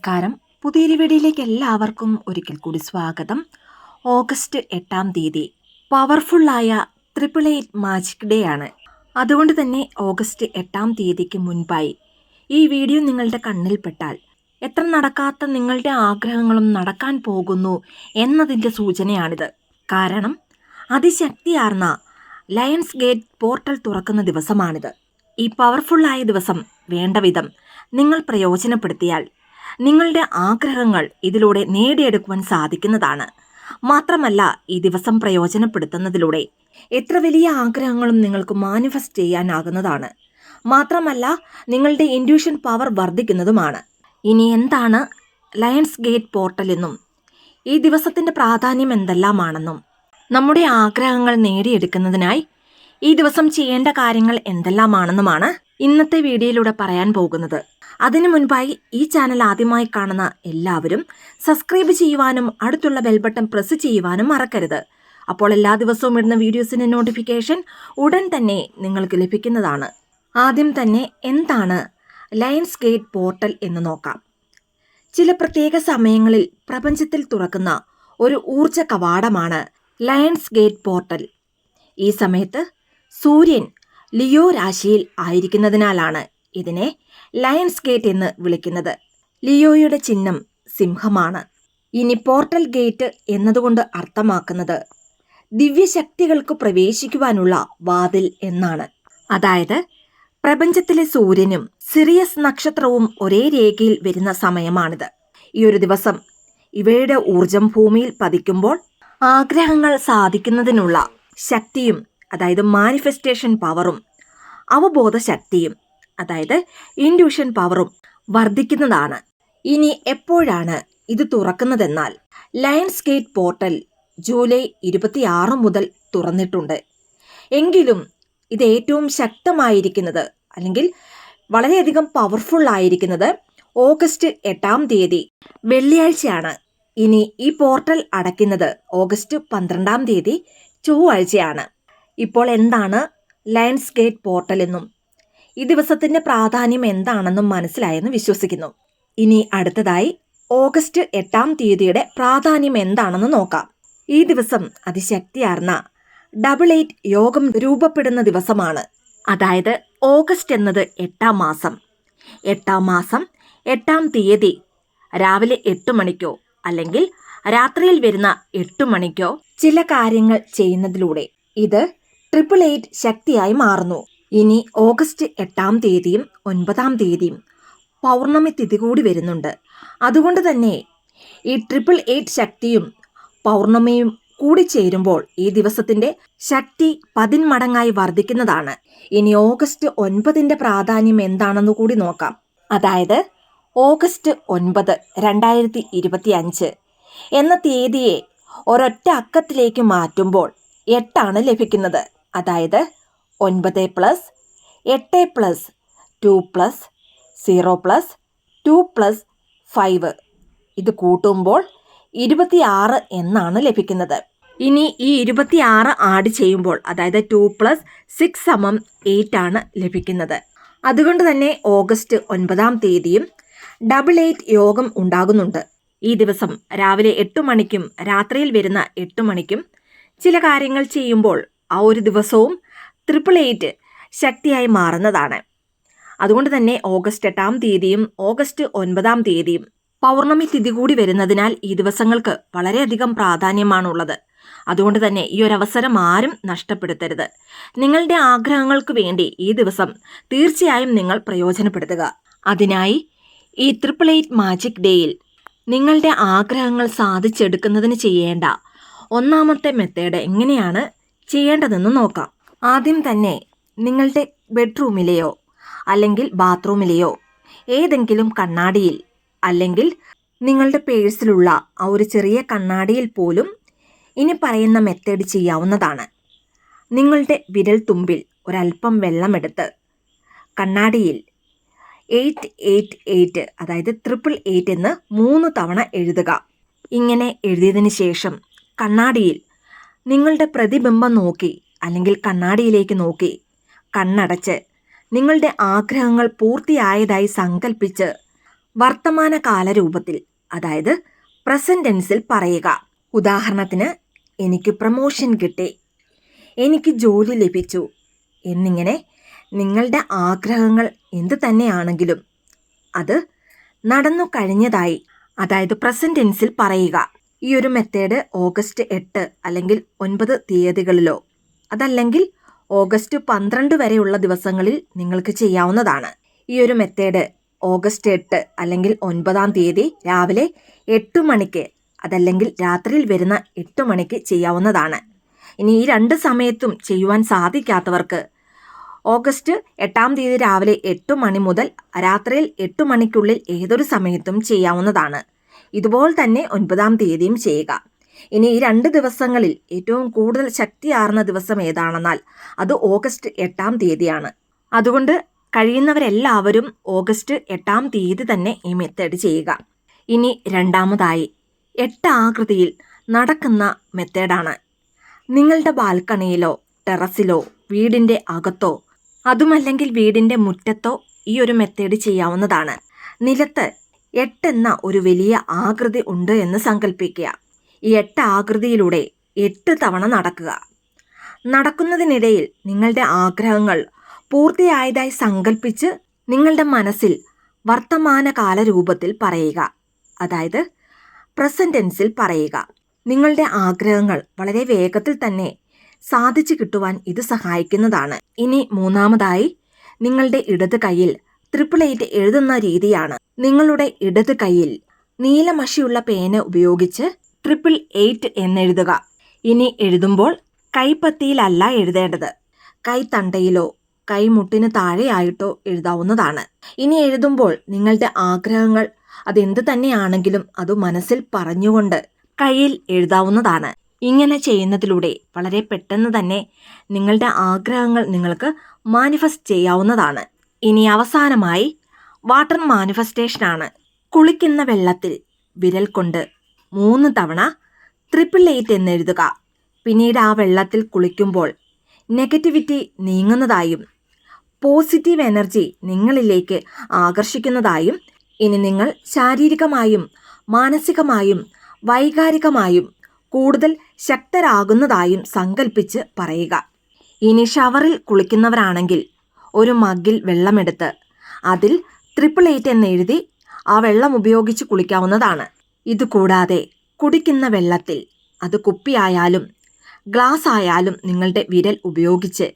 നമസ്കാരം. പുതിയൊരു വീഡിയോയിലേക്ക് എല്ലാവർക്കും ഒരിക്കൽ കൂടി സ്വാഗതം. ഓഗസ്റ്റ് 8-ാം തീയതി പവർഫുള്ളായ 888 മാജിക് ഡേ ആണ്. അതുകൊണ്ട് തന്നെ ഓഗസ്റ്റ് 8-ാം തീയതിക്ക് മുൻപായി ഈ വീഡിയോ നിങ്ങളുടെ കണ്ണിൽപ്പെട്ടാൽ എത്ര നടക്കാത്ത നിങ്ങളുടെ ആഗ്രഹങ്ങളും നടക്കാൻ പോകുന്നു എന്നതിൻ്റെ സൂചനയാണിത്. കാരണം അതിശക്തിയാർന്ന ലയൺസ് ഗേറ്റ് പോർട്ടൽ തുറക്കുന്ന ദിവസമാണിത്. ഈ പവർഫുള്ളായ ദിവസം വേണ്ട വിധം നിങ്ങൾ പ്രയോജനപ്പെടുത്തിയാൽ നിങ്ങളുടെ ആഗ്രഹങ്ങൾ ഇതിലൂടെ നേടിയെടുക്കുവാൻ സാധിക്കുന്നതാണ്. മാത്രമല്ല, ഈ ദിവസം പ്രയോജനപ്പെടുത്തുന്നതിലൂടെ എത്ര വലിയ ആഗ്രഹങ്ങളും നിങ്ങൾക്ക് മാനിഫെസ്റ്റ് ചെയ്യാനാകുന്നതാണ്. മാത്രമല്ല, നിങ്ങളുടെ ഇൻഡ്യൂഷൻ പവർ വർദ്ധിക്കുന്നതുമാണ്. ഇനി എന്താണ് ലയൺസ് ഗേറ്റ് പോർട്ടൽ എന്നും ഈ ദിവസത്തിൻ്റെ പ്രാധാന്യം എന്തെല്ലാമാണെന്നും നമ്മുടെ ആഗ്രഹങ്ങൾ നേടിയെടുക്കുന്നതിനായി ഈ ദിവസം ചെയ്യേണ്ട കാര്യങ്ങൾ എന്തെല്ലാമാണെന്നുമാണ് ഇന്നത്തെ വീഡിയോയിലൂടെ പറയാൻ പോകുന്നത്. അതിനു മുൻപായി ഈ ചാനൽ ആദ്യമായി കാണുന്ന എല്ലാവരും സബ്സ്ക്രൈബ് ചെയ്യുവാനും അടുത്തുള്ള ബെൽ ബട്ടൺ പ്രസ് ചെയ്യുവാനും മറക്കരുത്. അപ്പോൾ എല്ലാ ദിവസവും ഇടുന്ന വീഡിയോസിൻ്റെ നോട്ടിഫിക്കേഷൻ ഉടൻ തന്നെ നിങ്ങൾക്ക് ലഭിക്കുന്നതാണ്. ആദ്യം തന്നെ എന്താണ് ലയൺസ് ഗേറ്റ് പോർട്ടൽ എന്ന് നോക്കാം. ചില പ്രത്യേക സമയങ്ങളിൽ പ്രപഞ്ചത്തിൽ തുറക്കുന്ന ഒരു ഊർജ കവാടമാണ് ലയൺസ് ഗേറ്റ് പോർട്ടൽ. ഈ സമയത്ത് സൂര്യൻ ലിയോ രാശിയിൽ ആയിരിക്കുന്നതിനാലാണ് ഇതിനെ ലയൺസ് ഗേറ്റ് എന്ന് വിളിക്കുന്നത്. ലിയോയുടെ ചിഹ്നം സിംഹമാണ്. ഇനി പോർട്ടൽ ഗേറ്റ് എന്നതുകൊണ്ട് അർത്ഥമാക്കുന്നത് ദിവ്യശക്തികൾക്ക് പ്രവേശിക്കുവാനുള്ള വാതിൽ എന്നാണ്. അതായത് പ്രപഞ്ചത്തിലെ സൂര്യനും സിറിയസ് നക്ഷത്രവും ഒരേ രേഖയിൽ വരുന്ന സമയമാണിത്. ഈ ഒരു ദിവസം ഇവയുടെ ഊർജം ഭൂമിയിൽ പതിക്കുമ്പോൾ ആഗ്രഹങ്ങൾ സാധിക്കുന്നതിനുള്ള ശക്തിയും, അതായത് മാനിഫെസ്റ്റേഷൻ പവറും അവബോധ ശക്തിയും, അതായത് ഇൻഡ്യൂഷൻ പവറും വർദ്ധിക്കുന്നതാണ്. ഇനി എപ്പോഴാണ് ഇത് തുറക്കുന്നതെന്നാൽ ലയൺസ് ഗേറ്റ് പോർട്ടൽ ജൂലൈ 26 മുതൽ തുറന്നിട്ടുണ്ട്. എങ്കിലും ഇത് ഏറ്റവും ശക്തമായിരിക്കുന്നത്, അല്ലെങ്കിൽ വളരെയധികം പവർഫുൾ ആയിരിക്കുന്നത് ഓഗസ്റ്റ് 8-ാം തീയതി വെള്ളിയാഴ്ചയാണ്. ഇനി ഈ പോർട്ടൽ അടയ്ക്കുന്നത് ഓഗസ്റ്റ് 12-ാം തീയതി ചൊവ്വാഴ്ചയാണ്. ഇപ്പോൾ എന്താണ് ലയൺസ് ഗേറ്റ് പോർട്ടൽ എന്നും ഈ ദിവസത്തിന്റെ പ്രാധാന്യം എന്താണെന്നും മനസ്സിലായെന്ന് വിശ്വസിക്കുന്നു. ഇനി അടുത്തതായി ഓഗസ്റ്റ് 8-ാം തീയതിയുടെ പ്രാധാന്യം എന്താണെന്ന് നോക്കാം. ഈ ദിവസം അതിശക്തിയാർന്ന 88 യോഗം രൂപപ്പെടുന്ന ദിവസമാണ്. അതായത് ഓഗസ്റ്റ് എന്നത് 8-ാം മാസം. 8-ാം മാസം 8-ാം തീയതി രാവിലെ 8 മണിക്കോ അല്ലെങ്കിൽ രാത്രിയിൽ വരുന്ന 8 മണിക്കോ ചില കാര്യങ്ങൾ ചെയ്യുന്നതിലൂടെ ഇത് 888 ശക്തിയായി മാറുന്നു. ഇനി ഓഗസ്റ്റ് 8-ാം തീയതിയും 9-ാം തീയതിയും പൗർണമി തിഥി കൂടി വരുന്നുണ്ട്. അതുകൊണ്ട് തന്നെ ഈ 888 ശക്തിയും പൗർണമിയും കൂടി ചേരുമ്പോൾ ഈ ദിവസത്തിന്റെ ശക്തി 10 മടങ്ങായി വർദ്ധിക്കുന്നതാണ്. ഇനി ഓഗസ്റ്റ് 9-ന്റെ പ്രാധാന്യം എന്താണെന്ന് കൂടി നോക്കാം. അതായത് ഓഗസ്റ്റ് 9, 2025 എന്ന തീയതിയെ ഒരൊറ്റ അക്കത്തിലേക്ക് മാറ്റുമ്പോൾ 8 ലഭിക്കുന്നത്. അതായത് 9 + 8 + 2 + 0 + 2 + 5 ഇത് കൂട്ടുമ്പോൾ 26 എന്നാണ് ലഭിക്കുന്നത്. ഇനി ഈ 26 ആഡ് ചെയ്യുമ്പോൾ, അതായത് 2 + 6 = 8 ആണ് ലഭിക്കുന്നത്. അതുകൊണ്ട് തന്നെ ഓഗസ്റ്റ് 9-ാം തീയതിയും 88 യോഗം ഉണ്ടാകുന്നുണ്ട്. ഈ ദിവസം രാവിലെ 8 മണിക്കും രാത്രിയിൽ വരുന്ന 8 മണിക്കും ചില കാര്യങ്ങൾ ചെയ്യുമ്പോൾ ആ ഒരു ദിവസവും 888 ശക്തിയായി മാറുന്നതാണ്. അതുകൊണ്ട് തന്നെ ഓഗസ്റ്റ് 8-ാം തീയതിയും ഓഗസ്റ്റ് 9-ാം തീയതിയും പൗർണമി തിഥി കൂടി വരുന്നതിനാൽ ഈ ദിവസങ്ങൾക്ക് വളരെയധികം പ്രാധാന്യമാണുള്ളത്. അതുകൊണ്ട് തന്നെ ഈ ഒരു അവസരം ആരും നഷ്ടപ്പെടുത്തരുത്. നിങ്ങളുടെ ആഗ്രഹങ്ങൾക്ക് വേണ്ടി ഈ ദിവസം തീർച്ചയായും നിങ്ങൾ പ്രയോജനപ്പെടുത്തുക. അതിനായി ഈ 888 മാജിക് ഡേയിൽ നിങ്ങളുടെ ആഗ്രഹങ്ങൾ സാധിച്ചെടുക്കുന്നതിന് ചെയ്യേണ്ട ഒന്നാമത്തെ മെത്തേഡ് എങ്ങനെയാണ് ചെയ്യേണ്ടതെന്ന് നോക്കാം. ആദ്യം തന്നെ നിങ്ങളുടെ ബെഡ്റൂമിലെയോ അല്ലെങ്കിൽ ബാത്റൂമിലെയോ ഏതെങ്കിലും കണ്ണാടിയിൽ, അല്ലെങ്കിൽ നിങ്ങളുടെ പേഴ്സിലുള്ള ആ ഒരു ചെറിയ കണ്ണാടിയിൽ പോലും ഇനി പറയുന്ന മെത്തേഡ് ചെയ്യാവുന്നതാണ്. നിങ്ങളുടെ വിരൽ തുമ്പിൽ ഒരല്പം വെള്ളമെടുത്ത് കണ്ണാടിയിൽ 888, അതായത് 888 എന്ന് 3 തവണ എഴുതുക. ഇങ്ങനെ എഴുതിയതിന് ശേഷം കണ്ണാടിയിൽ നിങ്ങളുടെ പ്രതിബിംബം നോക്കി, അല്ലെങ്കിൽ കണ്ണാടിയിലേക്ക് നോക്കി കണ്ണടച്ച് നിങ്ങളുടെ ആഗ്രഹങ്ങൾ പൂർത്തിയായതായി സങ്കല്പിച്ച് വർത്തമാനകാല രൂപത്തിൽ, അതായത് പ്രസന്റ് ടെൻസിൽ പറയുക. ഉദാഹരണത്തിന്, എനിക്ക് പ്രമോഷൻ കിട്ടി, എനിക്ക് ജോലി ലഭിച്ചു എന്നിങ്ങനെ നിങ്ങളുടെ ആഗ്രഹങ്ങൾ എന്ത് തന്നെയാണെങ്കിലും അത് നടന്നു കഴിഞ്ഞതായി, അതായത് പ്രസന്റ് ടെൻസിൽ പറയുക. ഈ ഒരു മെത്തേഡ് ഓഗസ്റ്റ് 8 അല്ലെങ്കിൽ 9 തീയതികളിലോ അതല്ലെങ്കിൽ ഓഗസ്റ്റ് 12 വരെയുള്ള ദിവസങ്ങളിൽ നിങ്ങൾക്ക് ചെയ്യാവുന്നതാണ്. ഈ ഒരു മെത്തേഡ് ഓഗസ്റ്റ് 8 അല്ലെങ്കിൽ 9 തീയതി രാവിലെ 8 മണിക്ക് അതല്ലെങ്കിൽ രാത്രിയിൽ വരുന്ന 8 മണിക്ക് ചെയ്യാവുന്നതാണ്. ഇനി ഈ 2 സമയത്തും ചെയ്യുവാൻ സാധിക്കാത്തവർക്ക് ഓഗസ്റ്റ് 8 തീയതി രാവിലെ 8 മണി മുതൽ രാത്രിയിൽ 8 മണിക്കുള്ളിൽ ഏതൊരു സമയത്തും ചെയ്യാവുന്നതാണ്. ഇതുപോലെ തന്നെ 9 തീയതിയും ചെയ്യുക. ഇനി ഈ 2 ദിവസങ്ങളിൽ ഏറ്റവും കൂടുതൽ ശക്തിയാർന്ന ദിവസം ഏതാണെന്നാൽ അത് ഓഗസ്റ്റ് 8 തീയതിയാണ്. അതുകൊണ്ട് കഴിയുന്നവരെല്ലാവരും ഓഗസ്റ്റ് 8 തീയതി തന്നെ ഈ മെത്തേഡ് ചെയ്യുക. ഇനി രണ്ടാമതായി 8 ആകൃതിയിൽ നടക്കുന്ന മെത്തേഡാണ്. നിങ്ങളുടെ ബാൽക്കണിയിലോ ടെറസിലോ വീടിൻ്റെ അകത്തോ അതുമല്ലെങ്കിൽ വീടിൻ്റെ മുറ്റത്തോ ഈ ഒരു മെത്തേഡ് ചെയ്യാവുന്നതാണ്. നിലത്ത് 8 എന്ന ഒരു വലിയ ആകൃതി ഉണ്ട് എന്ന് സങ്കല്പിക്കുക. ഈ 8 ആകൃതിയിലൂടെ 8 തവണ നടക്കുക. നടക്കുന്നതിനിടയിൽ നിങ്ങളുടെ ആഗ്രഹങ്ങൾ പൂർത്തിയായതായി സങ്കല്പിച്ച് നിങ്ങളുടെ മനസ്സിൽ വർത്തമാനകാല രൂപത്തിൽ പറയുക, അതായത് പ്രസന്റ് ടെൻസിൽ പറയുക. നിങ്ങളുടെ ആഗ്രഹങ്ങൾ വളരെ വേഗത്തിൽ തന്നെ സാധിച്ചു കിട്ടുവാൻ ഇത് സഹായിക്കുന്നതാണ്. ഇനി മൂന്നാമതായി നിങ്ങളുടെ ഇടത് കൈയിൽ 888 എഴുതുന്ന രീതിയാണ്. നിങ്ങളുടെ ഇടത് കൈയിൽ നീലമഷിയുള്ള പേന ഉപയോഗിച്ച് 888 എന്നെഴുതുക. ഇനി എഴുതുമ്പോൾ കൈപ്പത്തിയിലല്ല എഴുതേണ്ടത്, കൈത്തണ്ടയിലോ കൈമുട്ടിന് താഴെയായിട്ടോ എഴുതാവുന്നതാണ്. ഇനി എഴുതുമ്പോൾ നിങ്ങളുടെ ആഗ്രഹങ്ങൾ അതെന്ത് തന്നെയാണെങ്കിലും അത് മനസ്സിൽ പറഞ്ഞുകൊണ്ട് കയ്യിൽ എഴുതാവുന്നതാണ്. ഇങ്ങനെ ചെയ്യുന്നതിലൂടെ വളരെ പെട്ടെന്ന് തന്നെ നിങ്ങളുടെ ആഗ്രഹങ്ങൾ നിങ്ങൾക്ക് മാനിഫെസ്റ്റ് ചെയ്യാവുന്നതാണ്. ഇനി അവസാനമായി വാട്ടർ മാനിഫെസ്റ്റേഷനാണ്. കുളിക്കുന്ന വെള്ളത്തിൽ വിരൽ കൊണ്ട് 3 തവണ 888 എന്നെഴുതുക. പിന്നീട് ആ വെള്ളത്തിൽ കുളിക്കുമ്പോൾ നെഗറ്റിവിറ്റി നീങ്ങുന്നതായും പോസിറ്റീവ് എനർജി നിങ്ങളിലേക്ക് ആകർഷിക്കുന്നതായും ഇനി നിങ്ങൾ ശാരീരികമായും മാനസികമായും വൈകാരികമായും കൂടുതൽ ശക്തരാകുന്നതായും സങ്കല്പിച്ച് പറയുക. ഇനി ഷവറിൽ കുളിക്കുന്നവരാണെങ്കിൽ ഒരു മഗ്ഗിൽ വെള്ളമെടുത്ത് അതിൽ 888 എന്നെഴുതി ആ വെള്ളം ഉപയോഗിച്ച് കുളിക്കാവുന്നതാണ്. ഇതുകൂടാതെ കുടിക്കുന്ന വെള്ളത്തിൽ, അത് കുപ്പിയായാലും ഗ്ലാസ് ആയാലും നിങ്ങളുടെ വിരൽ ഉപയോഗിച്ച്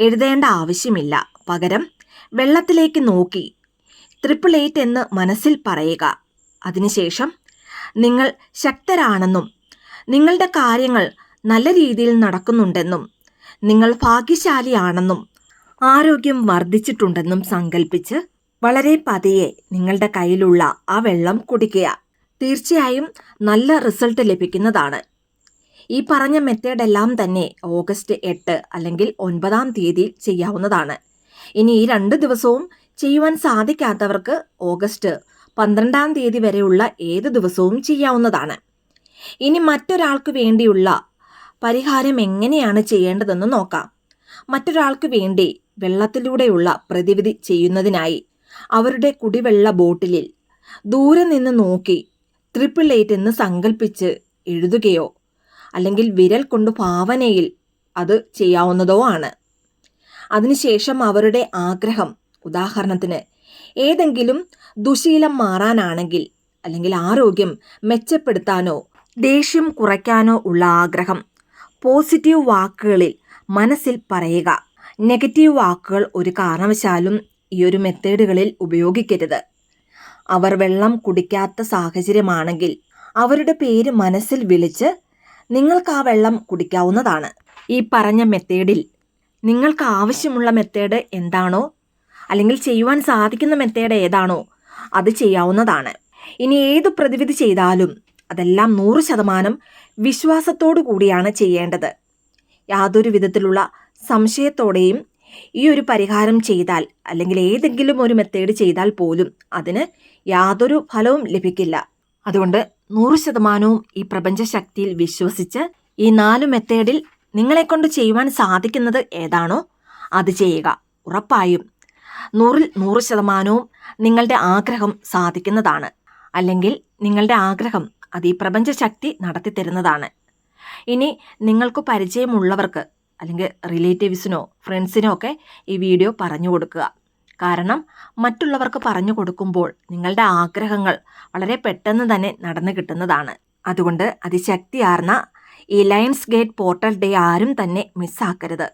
എഴുതേണ്ട ആവശ്യമില്ല. പകരം വെള്ളത്തിലേക്ക് നോക്കി 888 എന്ന് മനസ്സിൽ പറയുക. അതിനുശേഷം നിങ്ങൾ ശക്തരാണെന്നും നിങ്ങളുടെ കാര്യങ്ങൾ നല്ല രീതിയിൽ നടക്കുന്നുണ്ടെന്നും നിങ്ങൾ ഭാഗ്യശാലിയാണെന്നും ആരോഗ്യം വർദ്ധിച്ചിട്ടുണ്ടെന്നും സങ്കല്പിച്ച് വളരെ പതിയെ നിങ്ങളുടെ കയ്യിലുള്ള ആ വെള്ളം കുടിക്കുക. തീർച്ചയായും നല്ല റിസൾട്ട് ലഭിക്കുന്നതാണ്. ഈ പറഞ്ഞ മെത്തേഡെല്ലാം തന്നെ ഓഗസ്റ്റ് 8 അല്ലെങ്കിൽ 9 തീയതി ചെയ്യാവുന്നതാണ്. ഇനി ഈ 2 ദിവസവും ചെയ്യുവാൻ സാധിക്കാത്തവർക്ക് ഓഗസ്റ്റ് 12 തീയതി വരെയുള്ള ഏത് ദിവസവും ചെയ്യാവുന്നതാണ്. ഇനി മറ്റൊരാൾക്ക് വേണ്ടിയുള്ള പരിഹാരം എങ്ങനെയാണ് ചെയ്യേണ്ടതെന്ന് നോക്കാം. മറ്റൊരാൾക്ക് വേണ്ടി വെള്ളത്തിലൂടെയുള്ള പ്രതിവിധി ചെയ്യുന്നതിനായി അവരുടെ കുടിവെള്ള ബോട്ടിലിൽ ദൂരെ നിന്ന് നോക്കി 888 എന്ന് സങ്കല്പിച്ച് എഴുതുകയോ അല്ലെങ്കിൽ വിരൽ കൊണ്ട് ഭാവനയിൽ അത് ചെയ്യാവുന്നതോ ആണ്. അതിനുശേഷം അവരുടെ ആഗ്രഹം, ഉദാഹരണത്തിന് ഏതെങ്കിലും ദുശീലം മാറാനാണെങ്കിൽ അല്ലെങ്കിൽ ആരോഗ്യം മെച്ചപ്പെടുത്താനോ ദേഷ്യം കുറയ്ക്കാനോ ഉള്ള ആഗ്രഹം പോസിറ്റീവ് വാക്കുകളിൽ മനസ്സിൽ പറയുക. നെഗറ്റീവ് വാക്കുകൾ ഒരു കാരണവശാലും ഈ ഒരു മെത്തേഡുകളിൽ ഉപയോഗിക്കരുത്. അവർ വെള്ളം കുടിക്കാത്ത സാഹചര്യമാണെങ്കിൽ അവരുടെ പേര് മനസ്സിൽ വിളിച്ച് നിങ്ങൾക്ക് ആ വെള്ളം കുടിക്കാവുന്നതാണ്. ഈ പറഞ്ഞ മെത്തേഡിൽ നിങ്ങൾക്ക് ആവശ്യമുള്ള മെത്തേഡ് എന്താണോ അല്ലെങ്കിൽ ചെയ്യുവാൻ സാധിക്കുന്ന മെത്തേഡ് ഏതാണോ അത് ചെയ്യാവുന്നതാണ്. ഇനി ഏത് പ്രതിവിധി ചെയ്താലും അതെല്ലാം 100% വിശ്വാസത്തോടു കൂടിയാണ് ചെയ്യേണ്ടത്. യാതൊരു വിധത്തിലുള്ള സംശയത്തോടെയും ഈ ഒരു പരിഹാരം ചെയ്താൽ അല്ലെങ്കിൽ ഏതെങ്കിലും ഒരു മെത്തേഡ് ചെയ്താൽ പോലും അതിന് യാതൊരു ഫലവും ലഭിക്കില്ല. അതുകൊണ്ട് 100% ഈ പ്രപഞ്ചശക്തിയിൽ വിശ്വസിച്ച് ഈ 4 മെത്തേഡിൽ നിങ്ങളെക്കൊണ്ട് ചെയ്യുവാൻ സാധിക്കുന്നത് ഏതാണോ അത് ചെയ്യുക. ഉറപ്പായും 100% നിങ്ങളുടെ ആഗ്രഹം സാധിക്കുന്നതാണ്. അല്ലെങ്കിൽ നിങ്ങളുടെ ആഗ്രഹം അത് ഈ പ്രപഞ്ച ശക്തി നടത്തി തരുന്നതാണ്. ഇനി നിങ്ങൾക്ക് പരിചയമുള്ളവർക്ക് അല്ലെങ്കിൽ റിലേറ്റീവ്സിനോ ഫ്രണ്ട്സിനോ ഒക്കെ ഈ വീഡിയോ പറഞ്ഞു കൊടുക്കുക. കാരണം മറ്റുള്ളവർക്ക് പറഞ്ഞു കൊടുക്കുമ്പോൾ നിങ്ങളുടെ ആഗ്രഹങ്ങൾ വളരെ പെട്ടെന്ന് തന്നെ നടന്നു കിട്ടുന്നതാണ്. അതുകൊണ്ട് അതിശക്തിയാർന്ന ഈ ലയൺസ് ഗേറ്റ് പോർട്ടൽ ഡേ ആരും തന്നെ മിസ്സാക്കരുത്.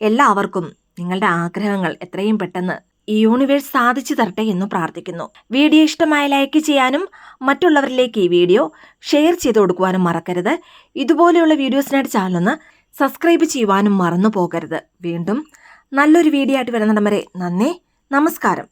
എല്ലാവർക്കും നിങ്ങളുടെ ആഗ്രഹങ്ങൾ എത്രയും പെട്ടെന്ന് ഈ യൂണിവേഴ്സ് സാധിച്ചു തരട്ടെ എന്ന് പ്രാർത്ഥിക്കുന്നു. വീഡിയോ ഇഷ്ടമായ ലൈക്ക് ചെയ്യാനും മറ്റുള്ളവരിലേക്ക് ഈ വീഡിയോ ഷെയർ ചെയ്ത് കൊടുക്കുവാനും മറക്കരുത്. ഇതുപോലെയുള്ള വീഡിയോസിനായിട്ട് ചാനലൊന്ന് സബ്സ്ക്രൈബ് ചെയ്യുവാനും മറന്നു പോകരുത്. വീണ്ടും നല്ലൊരു വീഡിയോ ആയിട്ട് വരുന്നിടം വരെ നന്ദി, നമസ്കാരം.